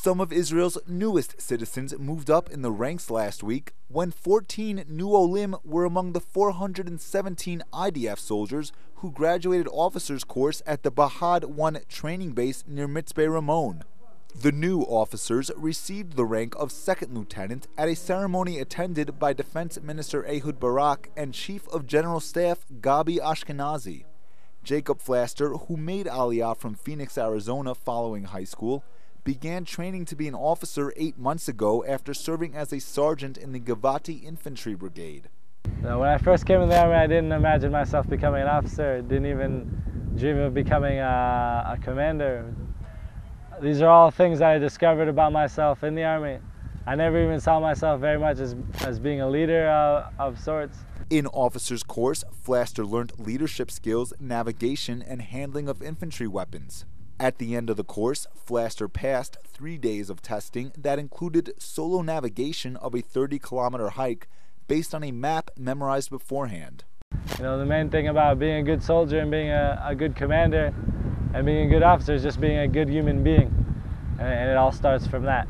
Some of Israel's newest citizens moved up in the ranks last week when 14 new Olim were among the 417 i.D.F. soldiers who graduated officers' course at the Bahad 1 training base near Mitzpeh Ramon. The new officers received the rank of second lieutenant at a ceremony attended by Defense Minister Ehud Barak and Chief of General Staff Gabi Ashkenazi. Jacob Flaster, who made Aliyah from Phoenix, Arizona following high school, began training to be an officer 8 months ago after serving as a sergeant in the Givati Infantry Brigade. When I first came in the Army, I didn't imagine myself becoming an officer, didn't even dream of becoming a commander. These are all things that I discovered about myself in the Army. I never even saw myself very much as being a leader of sorts. In officers' course, Flaster learned leadership skills, navigation, and handling of infantry weapons. At the end of the course, Flaster passed 3 days of testing that included solo navigation of a 30-kilometer hike based on a map memorized beforehand. You know, the main thing about being a good soldier and being a good commander and being a good officer is just being a good human being, and it all starts from that.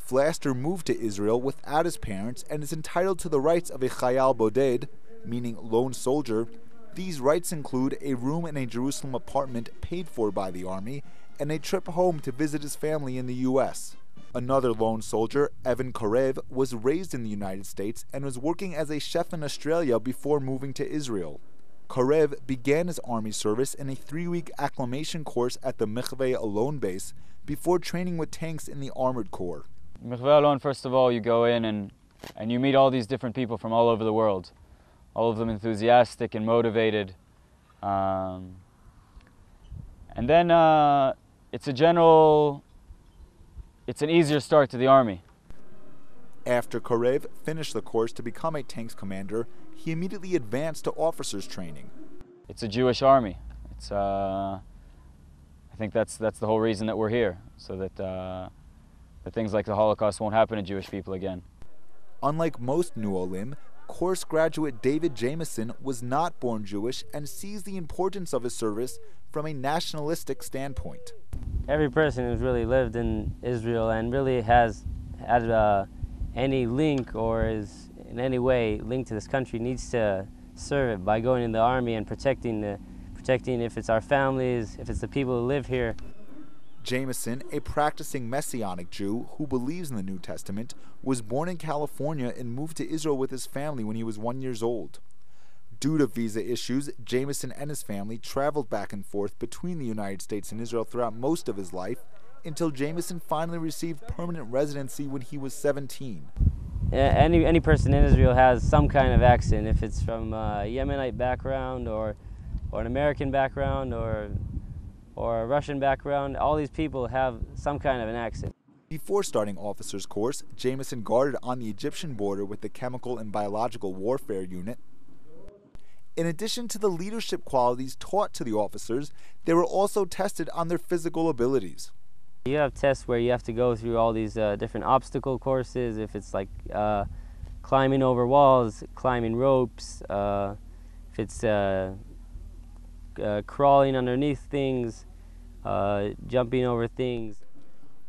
Flaster moved to Israel without his parents and is entitled to the rights of a Chayal Boded, meaning lone soldier. These rights include a room in a Jerusalem apartment paid for by the Army and a trip home to visit his family in the U.S. Another lone soldier, Evan Karev, was raised in the United States and was working as a chef in Australia before moving to Israel. Karev began his Army service in a 3-week acclimation course at the Michveh Alon base before training with tanks in the Armored Corps. Michveh Alon, first of all, you go in and you meet all these different people from all over the world. All of them enthusiastic and motivated. And then it's an easier start to the Army. After Karev finished the course to become a tanks commander, he immediately advanced to officers training. It's a Jewish Army. I think that's the whole reason that we're here, so that things like the Holocaust won't happen to Jewish people again. Unlike most New Olim, course graduate David Jameson was not born Jewish and sees the importance of his service from a nationalistic standpoint. Every person who's really lived in Israel and really has had any link or is in any way linked to this country needs to serve it by going in the Army and protecting if it's our families, if it's the people who live here. Jameson, a practicing Messianic Jew who believes in the New Testament, was born in California and moved to Israel with his family when he was 1 year old. Due to visa issues, Jameson and his family traveled back and forth between the United States and Israel throughout most of his life until Jameson finally received permanent residency when he was 17. Any person in Israel has some kind of accent, if it's from a Yemenite background or an American background or a Russian background. All these people have some kind of an accent. Before starting officers' course, Jameson guarded on the Egyptian border with the Chemical and Biological Warfare Unit. In addition to the leadership qualities taught to the officers, they were also tested on their physical abilities. You have tests where you have to go through all these different obstacle courses, if it's like climbing over walls, climbing ropes, if it's crawling underneath things, jumping over things.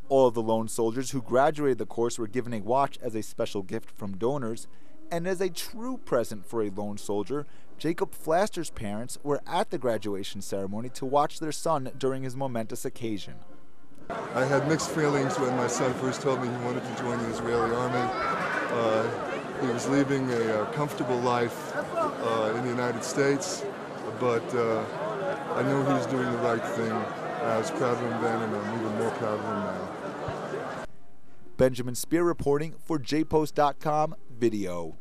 All of the lone soldiers who graduated the course were given a watch as a special gift from donors, and as a true present for a lone soldier, Jacob Flaster's parents were at the graduation ceremony to watch their son during his momentous occasion. I had mixed feelings when my son first told me he wanted to join the Israeli Army. He was leaving a comfortable life in the United States, but I knew he was doing the right thing. I was proud of him then, and I'm even more proud of him now. Benjamin Spear reporting for jpost.com video.